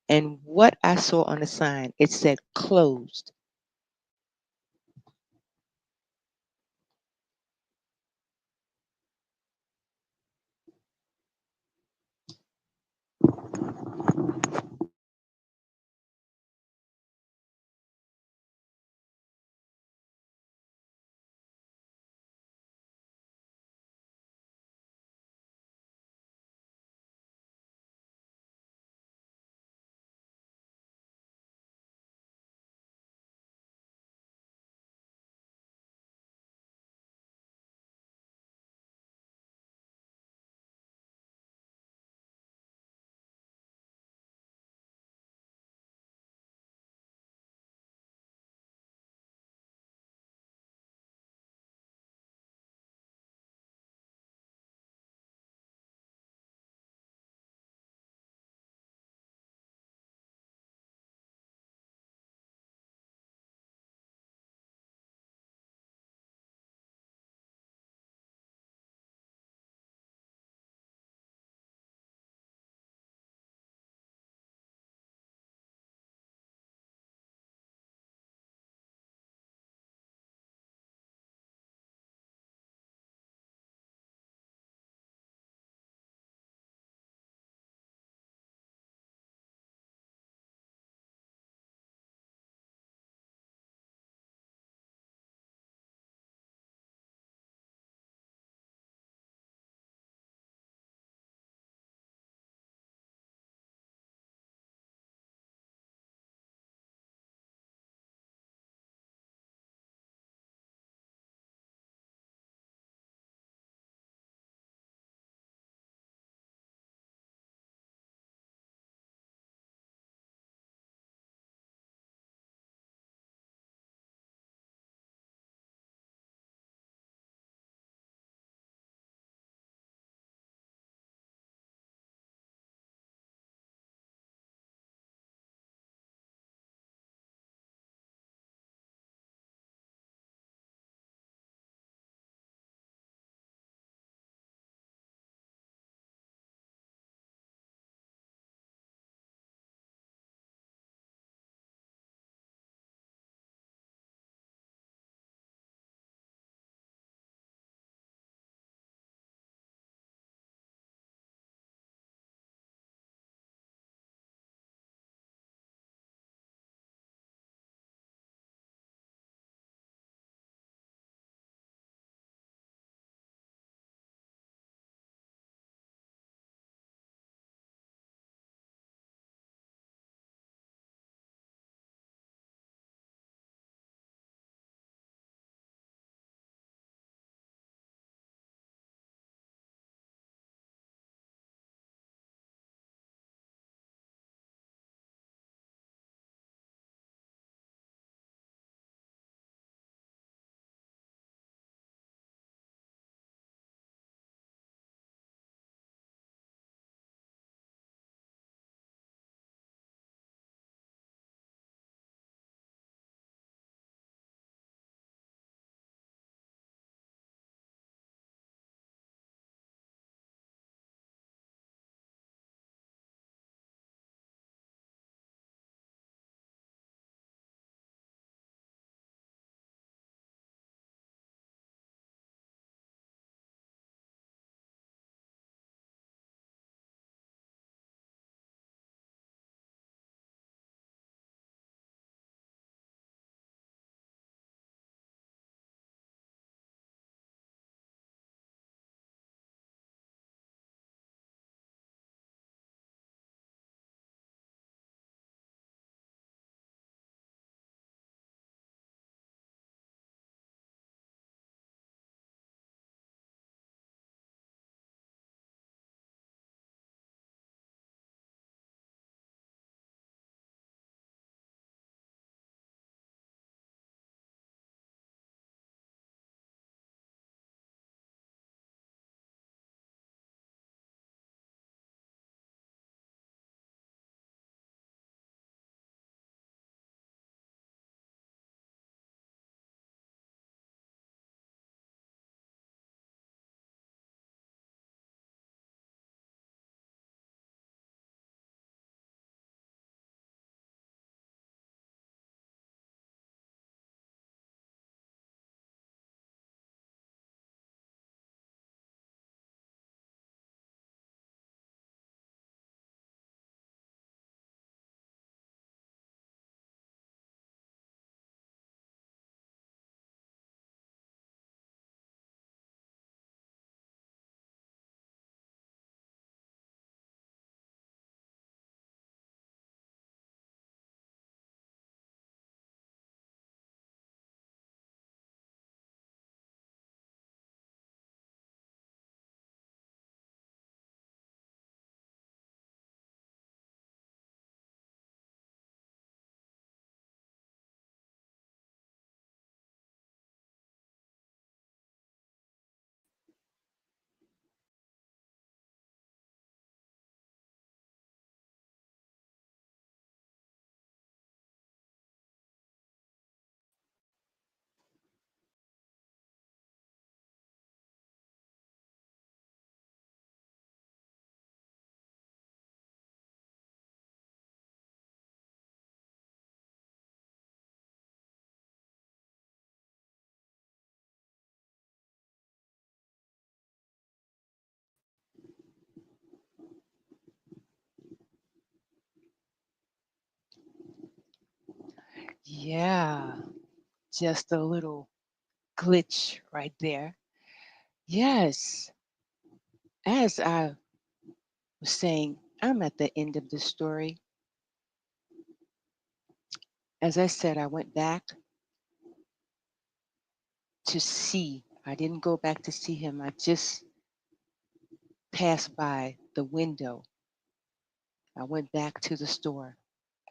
Speaker 1: And what I saw on the sign, it said closed. Yeah, just a little glitch right there. Yes, as I was saying, I'm at the end of the story. As I said, I went back to see. I didn't go back to see him. I just passed by the window. I went back to the store,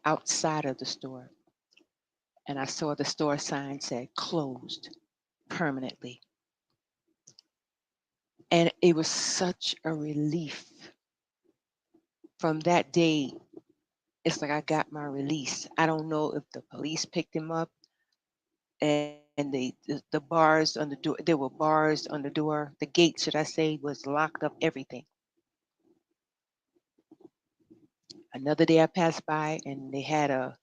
Speaker 1: outside of the store, and I saw the store sign said closed permanently. And it was such a relief. From that day, it's like I got my release. I don't know if the police picked him up and the bars on the door, there were bars on the door. The gate, should I say, was locked up, everything. Another day I passed by and they had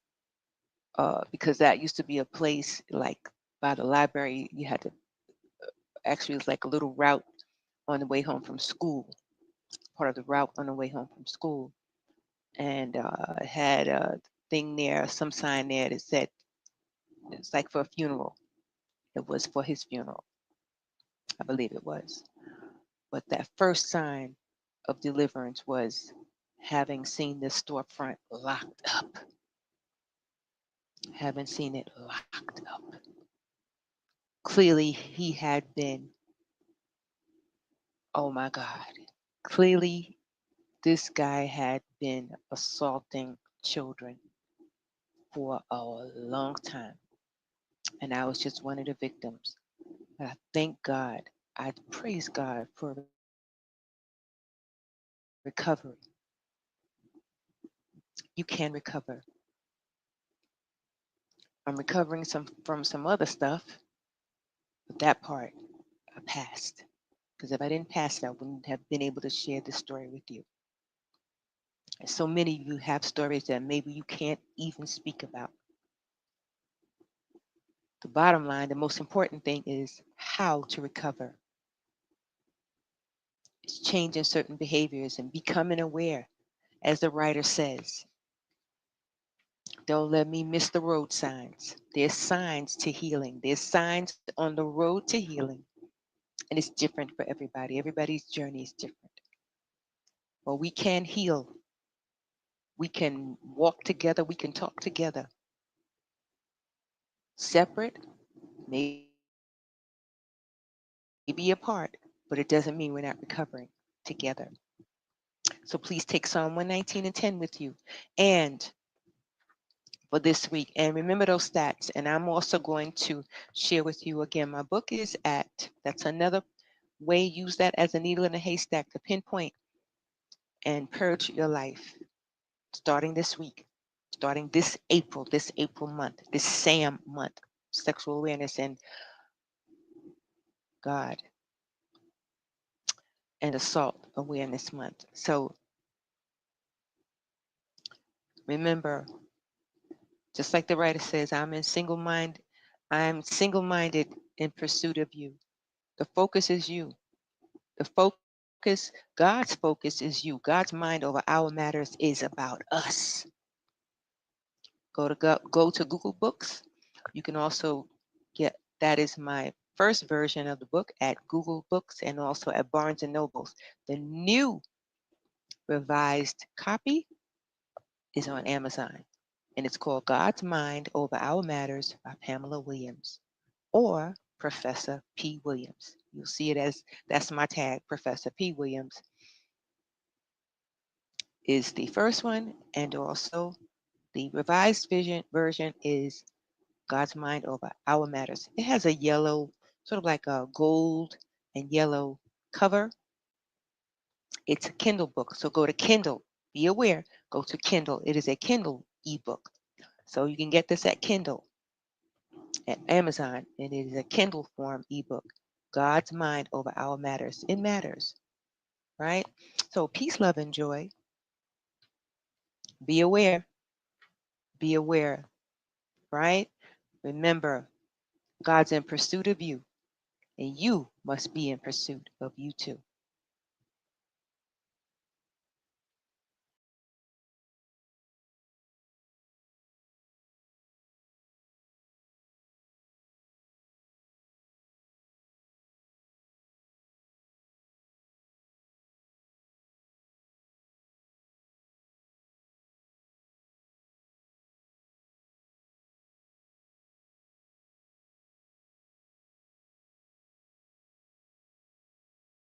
Speaker 1: because that used to be a place like by the library, you had to, actually, it was like a little route on the way home from school, part of the route on the way home from school. And it had a thing there, some sign there that said, it's like for a funeral. It was for his funeral, I believe it was. But that first sign of deliverance was having seen this storefront locked up, having seen it locked up. Clearly, he had been, oh my God, clearly, this guy had been assaulting children for a long time. And I was just one of the victims. But I thank God, I praise God for recovery. You can recover. I'm recovering from some other stuff, but that part I passed. Because if I didn't pass it, I wouldn't have been able to share this story with you. And so many of you have stories that maybe you can't even speak about. The bottom line, the most important thing is how to recover. It's changing certain behaviors and becoming aware. As the writer says, don't let me miss the road signs. There's signs to healing. There's signs on the road to healing. And it's different for everybody. Everybody's journey is different. But we can heal. We can walk together. We can talk together. Separate, maybe apart, but it doesn't mean we're not recovering together. So please take Psalm 119 and 10 with you. And for this week, and remember those stats. And I'm also going to share with you again. My book is that's another way, use that as a needle in a haystack to pinpoint and purge your life starting this week, starting this April month, this SAAM month, sexual awareness and God and assault awareness month. So remember, just like the writer says, I'm single-minded in pursuit of you. The focus is you. The focus, God's focus is you. God's mind over our matters is about us. Go to Google Books. You can also get, that is my first version of the book, at Google Books and also at Barnes and Nobles. The new revised copy is on Amazon, and it's called God's Mind Over Our Matters by Pamela Williams, or Professor P. Williams. You'll see it as, that's my tag, Professor P. Williams is the first one, and also the revised version is God's Mind Over Our Matters. It has a yellow, sort of like a gold and yellow cover. It's a Kindle book, so go to Kindle. Be aware, go to Kindle. It is a Kindle ebook. So you can get this at Kindle, at Amazon, and it is a Kindle form ebook. God's Mind Over Our Matters. It matters, right? So peace, love, and joy. Be aware. Be aware, right? Remember, God's in pursuit of you, and you must be in pursuit of you too.